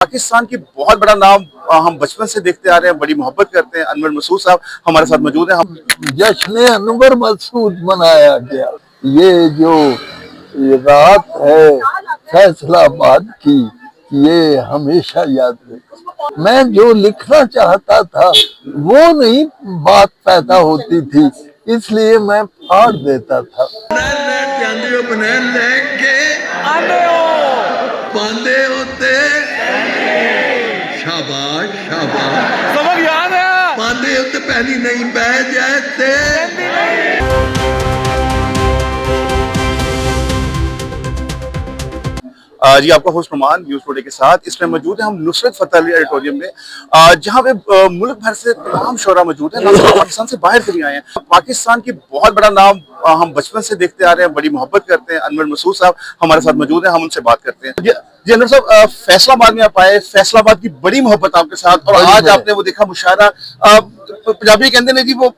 पाकिस्तान की बहुत बड़ा नाम हम बचपन से देखते आ रहे हैं, बड़ी मोहब्बत करते हैं। अनवर मसूद साहब हमारे साथ मौजूद हैं। हम जश्न अनवर मसूद मनाया गया। ये जो रात है फैसलाबाद की, ये हमेशा याद रहे। मैं जो लिखना चाहता था वो नहीं बात पैदा होती थी, इसलिए मैं फाड़ देता था। शाबाश शाबाश सबक याद है पांदे उत्ते पहली नहीं बह जाए ते जी आपका होस्ट नुमान न्यूज़ टुडे के साथ इस टाइम मौजूद है हम नुसरत फतेह अली ऑडिटोरियम में, जहाँ पे मुल्क भर से तमाम शोरा मौजूद हैं, पाकिस्तान से बाहर से भी आए हैं। पाकिस्तान की बहुत बड़ा नाम हम बचपन से देखते आ रहे हैं, बड़ी मोहब्बत करते हैं। अनवर मसूद साहब हमारे साथ मौजूद हैं, हम उनसे बात करते हैं। जी अनवर साहब, फैसलाबाद में आप आए, फैसलाबाद की बड़ी मोहब्बत आपके साथ, और आज आपने वो देखा मुशायरा, पंजाबी कहते हैं जी वो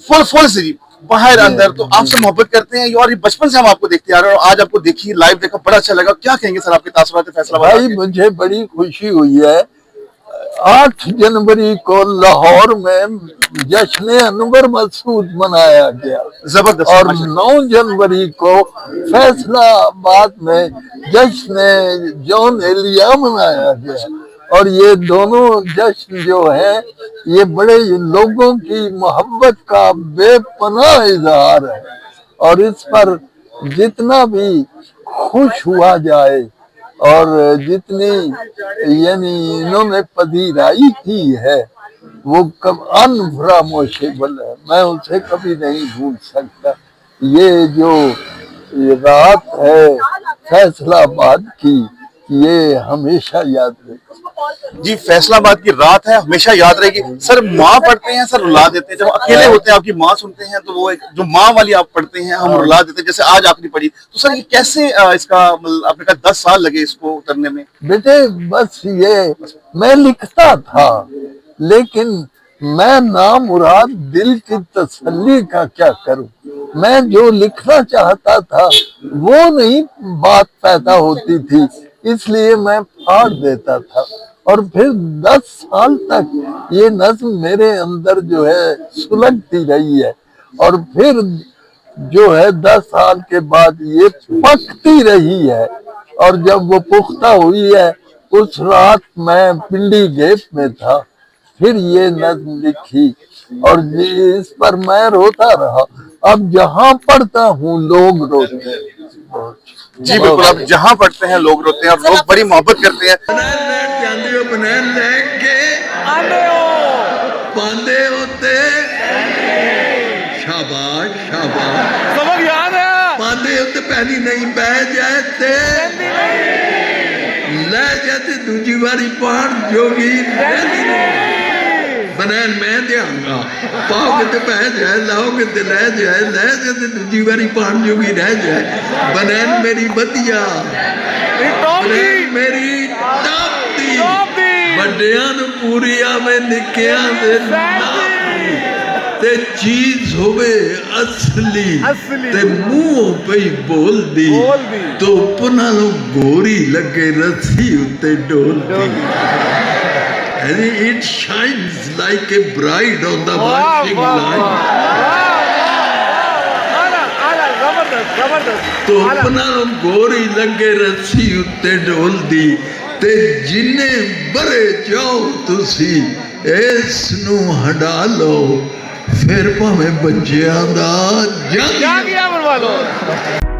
फुल से जी बाहर अंदर, तो आपसे मोहब्बत करते हैं और ये बचपन से हम आपको देखते आ रहे हैं, और आज आपको देखी लाइव देखा, बड़ा अच्छा लगा। क्या कहेंगे सर आपके तासुरात फैसलाबाद? भाई मुझे बड़ी खुशी हुई है। 8 जनवरी को लाहौर में जश्न अनवर मसूद मनाया गया, जबरदस्त। और 9 जनवरी को फैसलाबाद में जश्न जॉन एलिया मनाया गया। और ये दोनों जश्न जो है ये बड़े लोगों की मोहब्बत का बेपनाह इजहार है, और इस पर जितना भी खुश हुआ जाए और जितनी यानी इन्होंने पजीराई की है वो कब अनफरामोशेबल है, मैं उसे कभी नहीं भूल सकता। ये जो रात है फैसलाबाद की, ये हमेशा याद रहेगी। जी फैसलाबाद की रात है, हमेशा याद रहेगी। सर माँ पढ़ते हैं, सर रुला देते हैं, जब अकेले होते हैं आपकी माँ सुनते हैं तो वो एक जो माँ वाली आप पढ़ते हैं हम रुला देते हैं, जैसे आज आपने पढ़ी, तो सर ये कैसे इसका मतलब आपने कहा 10 साल लगे इसको उतरने में? बेटे बस ये मैं लिखता था, लेकिन मैं नामुराद दिल की तसल्ली का क्या करूं। मैं जो लिखना चाहता था वो नहीं बात पैदा होती थी, इसलिए मैं फाड़ देता था। और फिर 10 साल तक ये नज्म मेरे अंदर जो है सुलगती रही है, और फिर जो है 10 साल के बाद ये पकती रही है। और जब वो पुख्ता हुई है, उस रात मैं पिंडी गेट में था, फिर ये नज्म लिखी और इस पर मैं रोता रहा। अब जहाँ पढ़ता हूँ लोग रोते हैं। जी बिल्कुल, आप जहाँ पढ़ते हैं लोग रोते हैं और लोग बड़ी मोहब्बत करते हैं। शाबाश शाबाश सबक याद है पांदे उत्ते पहली नहीं बह जाए ते ले जाते दूजी बारी पान जोगी बनैन मैं देंगा, पाओगे तो बह जाए, लाओगे तो ले जाए, ले जाते दूजी बारी पान जोगी रह जाए। बनैन मेरी बदिया मेरी टापती ਵੱਡਿਆਂ ਨੂੰ ਪੂਰੀ ਆਵੇਂ ਨਿੱਕਿਆਂ ਦੇ ਤੇ ਚੀਜ਼ ਹੋਵੇ ਅਸਲੀ ਤੇ ਮੂੰਹੋਂ ਪਈ ਬੋਲਦੀ ਧੁੱਪ ਨਾਲੋਂ ਗੋਰੀ ਲੱਗੇ ਰੱਸੀ ਉੱਤੇ ਡੋਲਦੀ। And it shines like a bride on the washing line. ਧੁੱਪ ਨਾਲੋਂ ਗੋਰੀ ਲੱਗੇ ਰੱਸੀ ਉੱਤੇ ਡੋਲਦੀ, ਤੇ ਜਿੰਨੇ ਬਰੇ ਜਾਓ ਤੁਸੀਂ ਇਸ ਨੂੰ ਹਟਾ ਲਓ, ਫਿਰ ਭਾਵੇਂ ਬੱਚਿਆਂ ਦਾ ਜੰਗ ਬਣਵਾ ਲਓ।